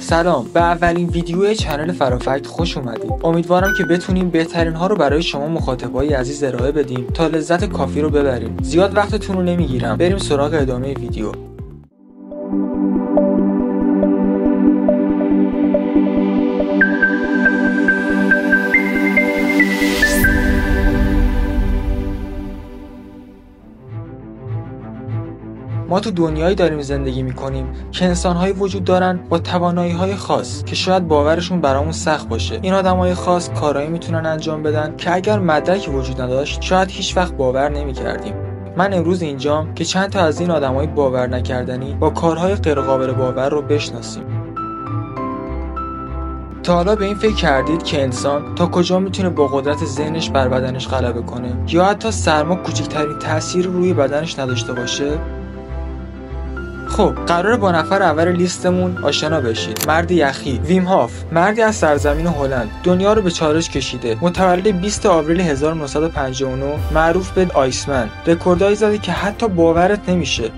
سلام، به اولین ویدیو کانال فرافکت خوش اومدید. امیدوارم که بتونیم بهترین ها رو برای شما مخاطبای عزیز ارائه بدیم تا لذت کافی رو ببریم. زیاد وقتتون رو نمیگیرم. بریم سراغ ادامه ویدیو. ما تو دنیایی داریم زندگی میکنیم که انسان‌هایی وجود دارن با توانایی‌های خاص که شاید باورشون برامون سخت باشه. این آدم‌های خاص کارایی میتونن انجام بدن که اگر مدرکی وجود نداشت شاید هیچ وقت باور نمی‌کردیم. من امروز اینجام که چند تا از این آدم‌های باور نکردنی با کارهای غیرقابل باور رو بشناسیم. تا حالا به این فکر کردید که انسان تا کجا میتونه با قدرت ذهنش بر بدنش غلبه کنه یا حتی سرما کوچکترین تأثیر روی بدنش نداشته باشه؟ خب قراره با نفر اول لیستمون آشنا بشید. مرد یخی، ویم هاف، مردی از سرزمین هلند، دنیا رو به چالش کشیده. متولد 20 آوریل 1959، معروف به آیسمن. رکوردایی زده که حتی باورت نمیشه.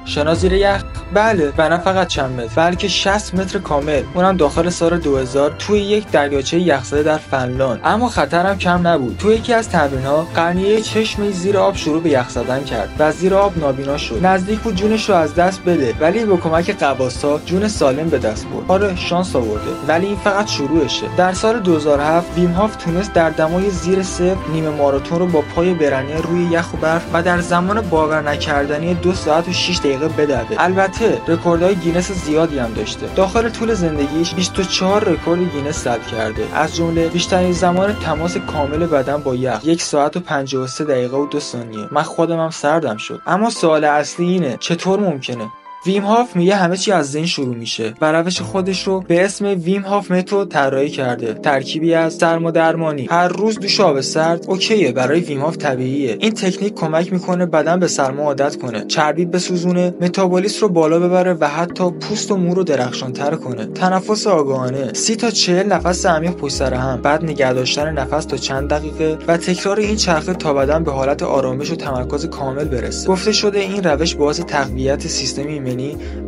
شنا زیر یخ؟ بله، و نه فقط چند متر بلکه 60 متر کامل، اونم داخل سال 2000 توی یک دریاچه یخزده در فنلاند. اما خطرم کم نبود. توی یکی از تمرین‌ها قرنیه چشمش زیر آب شروع به یخ زدن کرد و زیر آب نابینا شد. نزدیک بود جونش رو از دست بده، ولی با کمک غواصا جون سالم به دست برد. آره، شانس آورده، ولی این فقط شروعشه. در سال 2007 ویم هاف تونست در دمای زیر صفر نیمه ماراتون رو با پای برهنه روی یخ و برف و در زمان باور نکردنی 2 ساعت و 6 دقیقه بدوه. البته رکوردهای گینس زیادی هم داشته. داخل طول زندگیش 24 رکورد گینس ثبت کرده، از جمله بیشترین زمان تماس کامل بدن با یخ 1 ساعت و 53 دقیقه و 2 ثانیه. من خودم هم سردم شد. اما سوال اصلی اینه چطور ممکنه؟ ویم هاف میگه همه چی از ذهن شروع میشه و روش خودش رو به اسم ویم هاف متد طراحی کرده. ترکیبی از سرمادرمانی، هر روز دوش آب سرد اوکیه، برای ویم هاف طبیعیه. این تکنیک کمک میکنه بدن به سرما عادت کنه، چربی بسوزونه، متابولیسم رو بالا ببره و حتی پوست و مو رو درخشان‌تر کنه. تنفس آگاهانه، 30 تا 40 نفس عمیق پشت سر هم، بعد نگه داشتن نفس تا چند دقیقه و تکرار این چرخه تا بدن به حالت آرامش و تمرکز کامل برسه. گفته شده این روش باعث تقویت سیستم ایمنی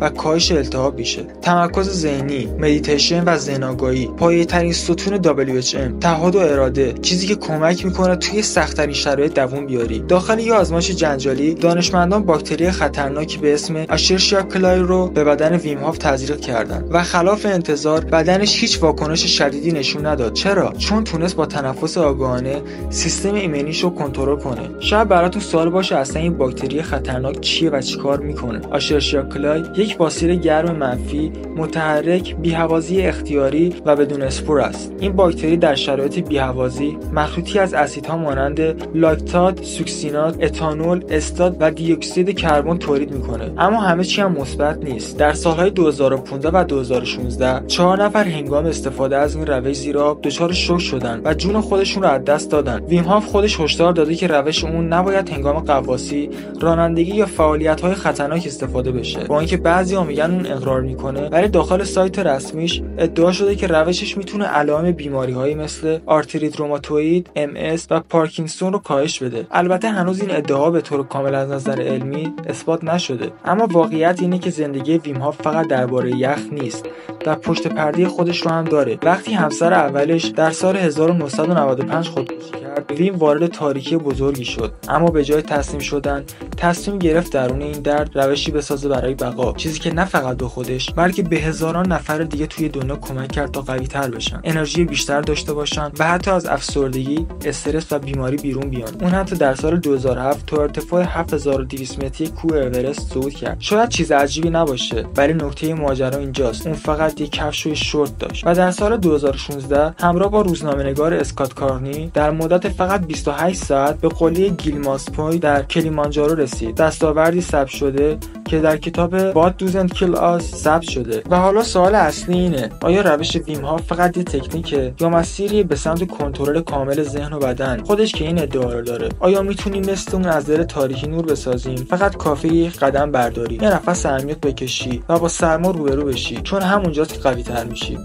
و کاهش التهاب میشه. تمرکز ذهنی، مدیتیشن و ذهن آگاهی پایه‌ترین ستون WHM. تعهد و اراده، چیزی که کمک میکنه توی سخت‌ترین شرایط دووم بیاری. داخل یه آزمایش جنجالی دانشمندان باکتری خطرناکی به اسم اشرشیا کولای رو به بدن ویم هاف تزریق کردن و خلاف انتظار بدنش هیچ واکنش شدیدی نشون نداد. چرا؟ چون تونست با تنفس آگاهانه سیستم ایمنیش رو کنترل کنه. شاید براتون سوال باشه اصلا این باکتری خطرناک چیه و چیکار میکنه؟ اشرشیا کولای یک باسیل گرم منفی، متحرک، بی‌هوازی اختیاری و بدون اسپور است. این باکتری در شرایط بی‌هوازی مخلوطی از اسیدها مانند لاکتات، سوکسینات، اتانول، استات و دی اکسید کربن تولید میکنه. اما همه چی هم مثبت نیست. در سالهای 2015 و 2016 4 نفر هنگام استفاده از این روش زیر آب دچار شوک شدن و جون خودشون رو از دست دادن. ویم هاف خودش هشدار داده که روش اون نباید هنگام غواصی، رانندگی یا فعالیت‌های خطرناک استفاده بشه. با اینکه بعضی‌ها میگن اون اقرار میکنه، ولی داخل سایت رسمیش ادعا شده که روشش میتونه علائم بیماری‌هایی مثل آرتریت روماتوئید، MS و پارکینسون رو کاهش بده. البته هنوز این ادعا به طور کامل از نظر علمی اثبات نشده، اما واقعیت اینه که زندگی ویم هاف فقط درباره یخ نیست و پشت پرده خودش رو هم داره. وقتی همسر اولش در سال 1995 خودکشی کرد، ویم وارد تاریکی بزرگی شد، اما به جای تسلیم شدن تصمیم گرفت درون این درد روشی بسازه برای بقا، چیزی که نه فقط به خودش بلکه به هزاران نفر دیگه توی دنیا کمک کرد تا قوی‌تر بشن، انرژی بیشتر داشته باشن و حتی از افسردگی، استرس و بیماری بیرون بیان. اون حتی در سال 2007 تو ارتفاع 7200 متری کوه اورست صعود کرد. شاید چیز عجیبی نباشه، ولی نکته ماجرا اینجاست اون فقط یک کفش و شورت داشت. و در سال 2016 همراه با روزنامه‌نگار اسکات کارنی در مدت فقط 28 ساعت به قله گیلماس پوینت در کلیمانجارو رسید. دستاوردی ثبت شده که در کتاب What Doesn't Kill Us ثبت شده. و حالا سوال اصلی اینه آیا روش ویم هاف فقط یه تکنیکه یا مسیری به سمت کنترل کامل ذهن و بدن؟ خودش که این ادعا رو داره. آیا میتونیم مثل اون از دل تاریکی نور بسازیم؟ فقط کافیه یک قدم برداری، یه نفس عمیق بکشی و با سرما روبرو بشی، چون همونجاست که قوی‌تر میشی.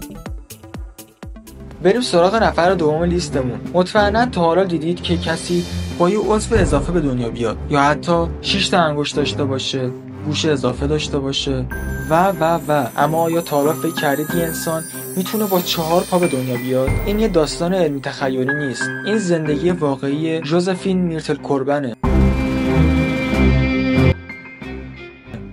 بریم سراغ نفر دوم لیستمون. مطمئنا تا حالا دیدید که کسی با یه عضو اضافه به دنیا بیاد یا حتی 6 تا انگشت داشته باشه گوش اضافه داشته باشه و اما آیا تا حالا فکر کردید یه انسان میتونه با 4 پا به دنیا بیاد؟ این یه داستان علمی تخیلی نیست، این زندگی واقعی ژوزفین میرتل کوربنه،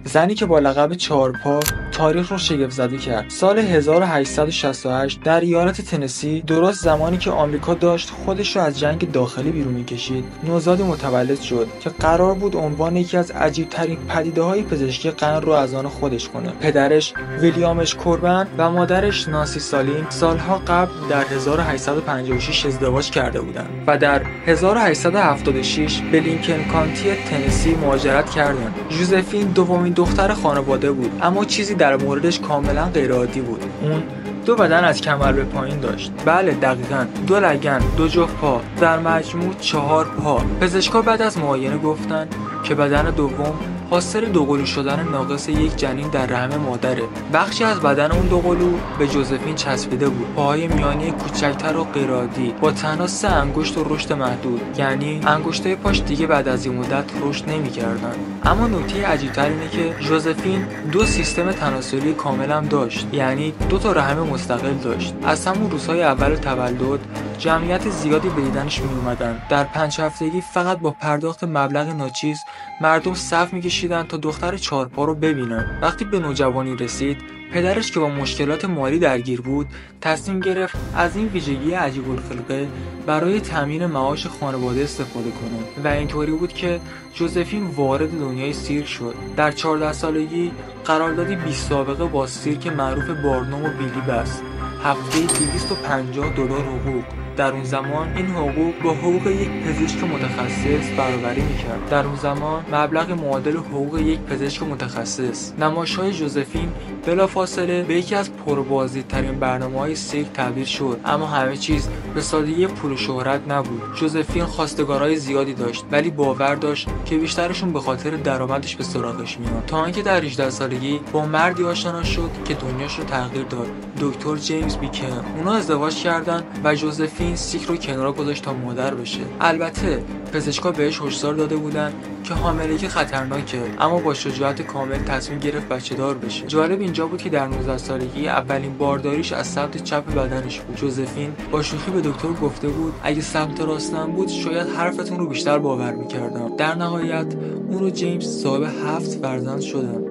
زنی که با لقب 4 پا تاریخ رو شگفت زده کرد. سال 1868 در ایالت تنسی، درست زمانی که آمریکا داشت خودش رو از جنگ داخلی بیرون می‌کشید، نوزادی متولد شد که قرار بود عنوان یکی از عجیب‌ترین پدیده‌های پزشکی قرن رو از آن خودش کنه. پدرش ویلیامش کوربن و مادرش نانسی سالین سالها قبل در 1856 ازدواج کرده بودند و در 1876 به لینکن کانتی تنسی مهاجرت کردند. ژوزفین دومین دختر خانواده بود، اما چیزی در موردش کاملا غیرعادی بود. اون 2 بدن از کمر به پایین داشت. بله دقیقاً 2 لگن، 2 جفت پا، در مجموع 4 پا. پزشکا بعد از معاینه گفتن که بدن دوم حاصل دوقلو شدن ناقص یک جنین در رحم مادره. بخشی از بدن اون دوقلو به ژوزفین چسبیده بود. پاهای میانی کوچکتر و غیرعادی با تنها 3 انگشت و رشد محدود، یعنی انگشتای پاش دیگه بعد از این مدت رشد نمی‌کردن. اما نکته عجیب‌تر اینه که ژوزفین 2 سیستم تناسلی کاملا داشت، یعنی 2 تا رحم مستقل داشت. از همون روزهای اول تولد جمعیت زیادی به دیدنش می‌اومدن. در 5 هفتگی فقط با پرداخت مبلغ ناچیز مردم صف می‌کشیدن تا دختر 4 پا رو ببینن. وقتی به نوجوانی رسید، پدرش که با مشکلات مالی درگیر بود تصمیم گرفت از این ویژگی عجیب الخلقه برای تامین معاش خانواده استفاده کنه و اینطوری بود که ژوزفین وارد دنیای سیرک شد. در 14 سالگی قراردادی 20 سابقه با سیرک معروف بارنوم و بیلی بست. هفته‌ای $250 حقوق. در اون زمان این حقوق با حقوق یک پزشک متخصص برابری میکرد. در اون زمان مبلغ معادل حقوق یک پزشک متخصص. نمایش‌های ژوزفین بلافاصله به یکی از پربازدیدترین برنامه‌های سیرک تبدیل شد، اما همه چیز به سادگی پول و شهرت نبود. ژوزفین خواستگارای زیادی داشت، ولی باور داشت که بیشترشون به خاطر درآمدش به سراغش میان. تا اینکه در 18 سالگی با مردی آشنا شد که دنیاش رو تغییر داد، دکتر جیمز بیکن. اونا ازدواج کردن و ژوزفین سیک رو کنار گذاشت تا مادر بشه. البته پزشکا بهش هشدار داده بودن که حاملگی خطرناکه، اما با شجاعت کامل تصمیم گرفت بچه‌دار بشه. جالب اینجا بود که در 19 سالگی اولین بارداریش از سمت چپ بدنش بود. ژوزفین با شوخی به دکتر گفته بود اگه سمت راستم بود شاید حرفتون رو بیشتر باور می‌کردم. در نهایت اون و جیمز صاحب 7 فرزند شدن.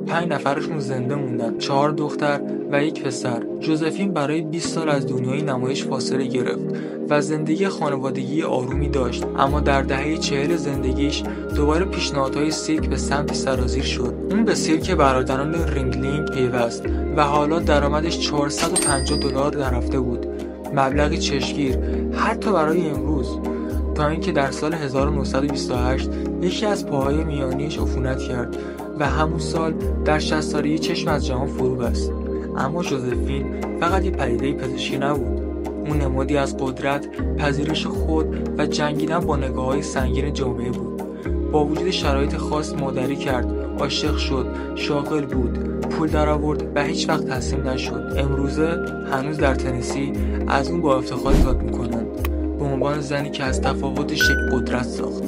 5 نفرشون زنده موندن، 4 دختر و 1 پسر. ژوزفین برای 20 سال از دنیای نمایش فاصله گرفت و زندگی خانوادگی آرومی داشت، اما در دهه 40 زندگیش دوباره پیشنهادهای سیرک به سمت سرازیر شد. اون به سیرک برادران رینگلینگ پیوست و حالا درآمدش $450 در هفته بود. مبلغ چشمگیر حتی برای امروز. تا اینکه در سال 1928 یکی از پاهای میانیش عفونت کرد و همون سال در 60 سالگی چشم از جهان فرو بست. اما ژوزفین فقط یه پدیده پزشکی نبود. اون نمادی از قدرت، پذیرش خود و جنگیدن با نگاه‌های سنگین جامعه بود. با وجود شرایط خاص مادری کرد، عاشق شد، شاغل بود، پول درآورد و هیچ وقت تسلیم نشد. امروزه هنوز در تنسی از اون با افتخار یاد میکنن به عنوان زنی که از تفاوتش یک قدرت ساخت.